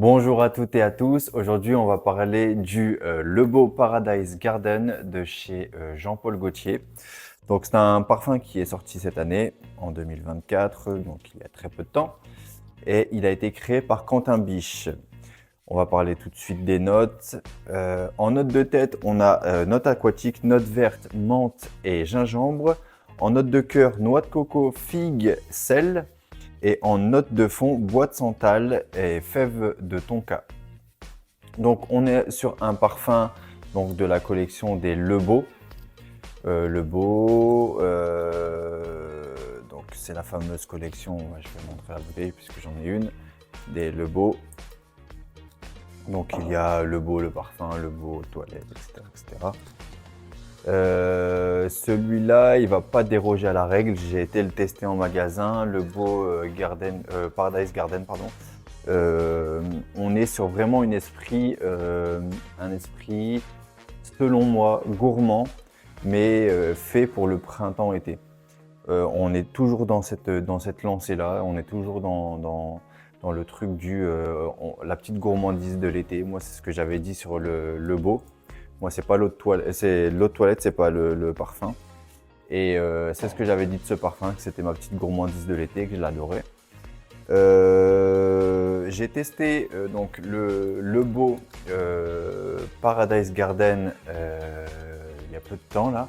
Bonjour à toutes et à tous. Aujourd'hui, on va parler du Le Beau Paradise Garden de chez Jean-Paul Gaultier. Donc, c'est un parfum qui est sorti cette année, en 2024, donc il y a très peu de temps. Et il a été créé par Quentin Biche. On va parler tout de suite des notes. En note de tête, on a note aquatique, note verte, menthe et gingembre. En note de cœur, noix de coco, figue, sel. Et en note de fond, bois de santal et fèves de tonka. Donc on est sur un parfum donc, de la collection des Le Beau. Le Beau, donc c'est la fameuse collection, je vais montrer la bouteille puisque j'en ai une, des Le Beau. Donc il y a Le Beau, le parfum, Le Beau, toilette, etc. etc. Celui-là, il va pas déroger à la règle. J'ai été le tester en magasin, Le Beau Paradise Garden, pardon. On est sur vraiment un esprit, selon moi, gourmand, mais fait pour le printemps-été. On est toujours dans cette lancée-là. On est toujours dans le truc la petite gourmandise de l'été. Moi, c'est ce que j'avais dit sur le Beau. Moi, c'est pas l'eau de toilette, c'est pas le parfum. Et c'est ce que j'avais dit de ce parfum, que c'était ma petite gourmandise de l'été, que je l'adorais. J'ai testé donc le Beau Paradise Garden il y a peu de temps là.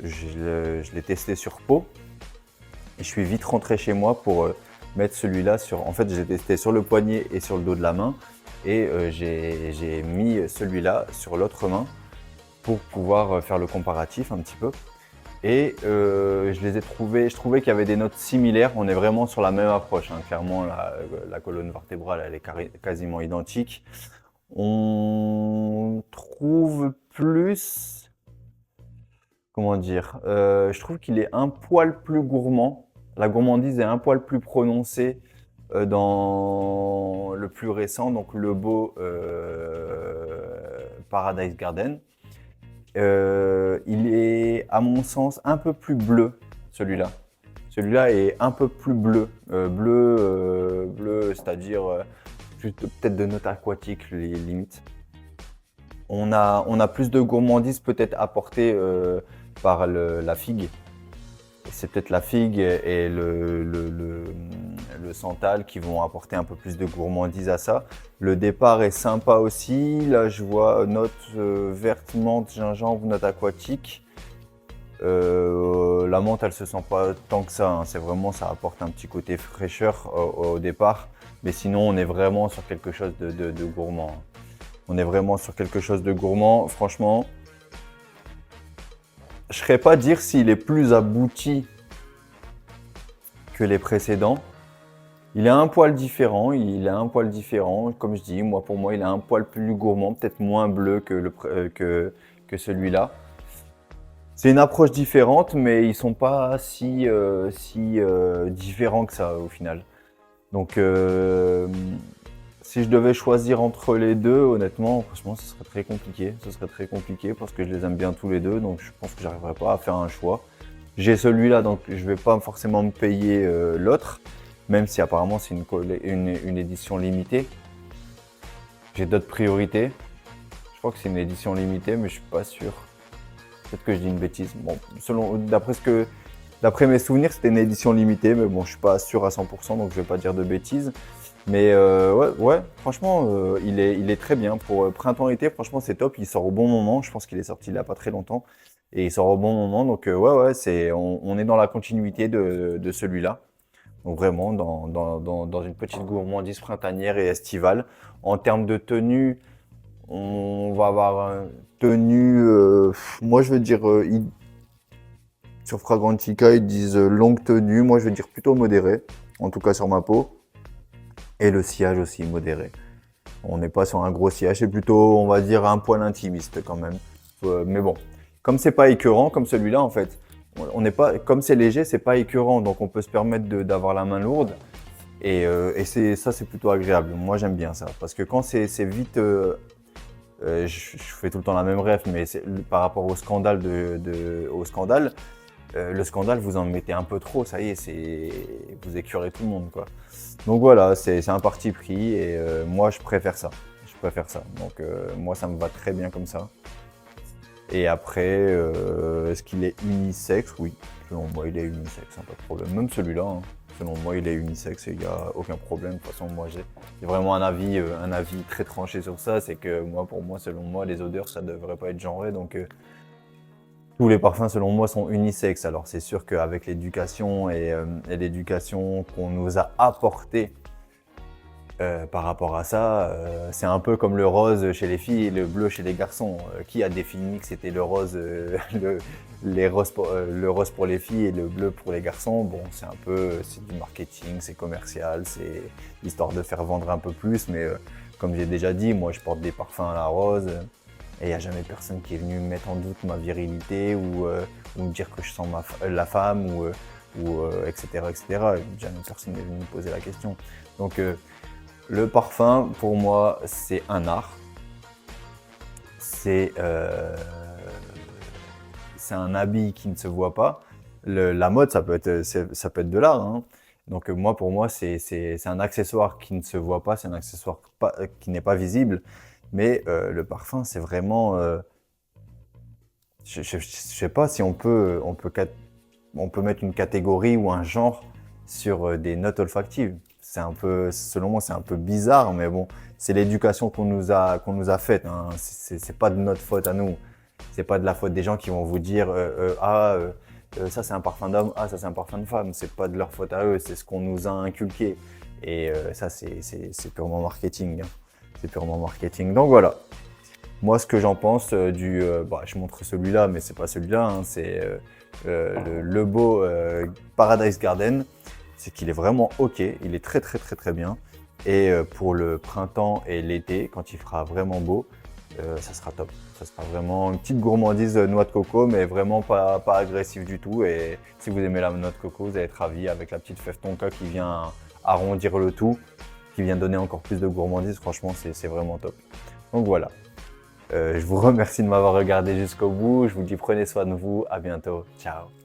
Je l'ai testé sur peau. Et je suis vite rentré chez moi pour mettre celui-là sur. En fait, j'ai testé sur le poignet et sur le dos de la main. Et j'ai mis celui-là sur l'autre main pour pouvoir faire le comparatif un petit peu. Et je les ai trouvés, je trouvais qu'il y avait des notes similaires. On est vraiment sur la même approche, hein. Clairement, la colonne vertébrale, elle est quasiment identique. On trouve plus, comment dire, je trouve qu'il est un poil plus gourmand. La gourmandise est un poil plus prononcée dans le plus récent, donc le Beau Paradise Garden. Il est, à mon sens, un peu plus bleu, celui-là. Celui-là est un peu plus bleu. Bleu, c'est-à-dire peut-être de notes aquatiques, les limites. On a plus de gourmandise peut-être apportée par la figue. C'est peut-être la figue et le santal qui vont apporter un peu plus de gourmandise à ça. Le départ est sympa aussi. Là, je vois note verte, menthe, gingembre, note aquatique. La menthe, elle se sent pas tant que ça, hein. C'est vraiment, ça apporte un petit côté fraîcheur au départ. Mais sinon, on est vraiment sur quelque chose de gourmand. On est vraiment sur quelque chose de gourmand. Franchement, je ne saurais pas dire s'il est plus abouti que les précédents. Il est un poil différent, Comme je dis, pour moi, il est un poil plus gourmand, peut-être moins bleu que celui-là. C'est une approche différente, mais ils sont pas si différents que ça au final. Donc, si je devais choisir entre les deux, honnêtement, franchement, ce serait très compliqué. Ce serait très compliqué parce que je les aime bien tous les deux, donc je pense que j'arriverai pas à faire un choix. J'ai celui-là, donc je vais pas forcément me payer l'autre, même si apparemment c'est une édition limitée. J'ai d'autres priorités. Je crois que c'est une édition limitée, mais je suis pas sûr. Peut-être que je dis une bêtise. Bon, d'après mes souvenirs, c'était une édition limitée, mais bon, je suis pas sûr à 100%, donc je vais pas dire de bêtises. Mais ouais, franchement, il est très bien. Pour printemps-été, franchement, c'est top. Il sort au bon moment. Je pense qu'il est sorti il n'y a pas très longtemps. Et il sort au bon moment. Donc, ouais, on est dans la continuité de celui-là. Donc, vraiment, dans une petite gourmandise printanière et estivale. En termes de tenue, on va avoir une tenue, moi, je veux dire, sur Fragrantica, ils disent longue tenue. Moi, je veux dire plutôt modérée, en tout cas sur ma peau. Et le sillage aussi modéré. On n'est pas sur un gros sillage, c'est plutôt, on va dire, un poil intimiste quand même. Mais bon, comme c'est pas écœurant, comme celui-là en fait, on n'est pas, comme c'est léger, c'est pas écœurant, donc on peut se permettre d'avoir la main lourde. Et ça, c'est plutôt agréable. Moi, j'aime bien ça, parce que quand c'est vite, je fais tout le temps la même ref, mais par rapport au scandale Le scandale, vous en mettez un peu trop, ça y est, vous écœurez tout le monde, quoi. Donc voilà, c'est un parti pris et moi, je préfère ça. Je préfère ça. Donc moi, ça me va très bien comme ça. Et après, est-ce qu'il est unisexe? Oui, selon moi, il est unisexe, hein, pas de problème. Même celui-là, hein, selon moi, il est unisexe et il n'y a aucun problème. De toute façon, moi, j'ai vraiment un avis très tranché sur ça. C'est que moi, pour moi, selon moi, les odeurs, ça devrait pas être genré. Donc, tous les parfums, selon moi, sont unisexes. Alors, c'est sûr qu'avec l'éducation et l'éducation qu'on nous a apportée par rapport à ça, c'est un peu comme le rose chez les filles et le bleu chez les garçons. Qui a défini que c'était le rose, le rose pour les filles et le bleu pour les garçons? Bon, c'est du marketing, c'est commercial, c'est histoire de faire vendre un peu plus. Mais comme j'ai déjà dit, moi, je porte des parfums à la rose. Et il n'y a jamais personne qui est venu mettre en doute ma virilité ou me dire que je sens la femme etc., etc. Jamais personne n'est venu me poser la question. Donc, le parfum, pour moi, c'est un art. C'est un habit qui ne se voit pas. La mode, ça peut être de l'art, hein. Donc moi, pour moi, c'est un accessoire qui ne se voit pas, c'est un accessoire qui n'est pas visible. Mais le parfum, c'est vraiment... je ne sais pas si on peut mettre une catégorie ou un genre sur des notes olfactives. C'est un peu, selon moi, c'est un peu bizarre, mais bon, c'est l'éducation qu'on nous a faite, hein. C'est pas de notre faute à nous. C'est pas de la faute des gens qui vont vous dire ça c'est un parfum d'homme, ah ça c'est un parfum de femme. C'est pas de leur faute à eux, c'est ce qu'on nous a inculqué. Et ça c'est purement marketing, hein. C'est purement marketing. Donc voilà. Moi, ce que j'en pense je montre celui-là, mais c'est pas celui-là, hein, c'est le beau Paradise Garden. C'est qu'il est vraiment ok, il est très très très très bien. Et pour le printemps et l'été, quand il fera vraiment beau, ça sera top. Ça sera vraiment une petite gourmandise noix de coco, mais vraiment pas agressif du tout. Et si vous aimez la noix de coco, vous allez être ravi avec la petite fève tonka qui vient arrondir le tout, qui vient donner encore plus de gourmandise. Franchement, c'est vraiment top. Donc voilà. Je vous remercie de m'avoir regardé jusqu'au bout. Je vous dis prenez soin de vous. À bientôt. Ciao.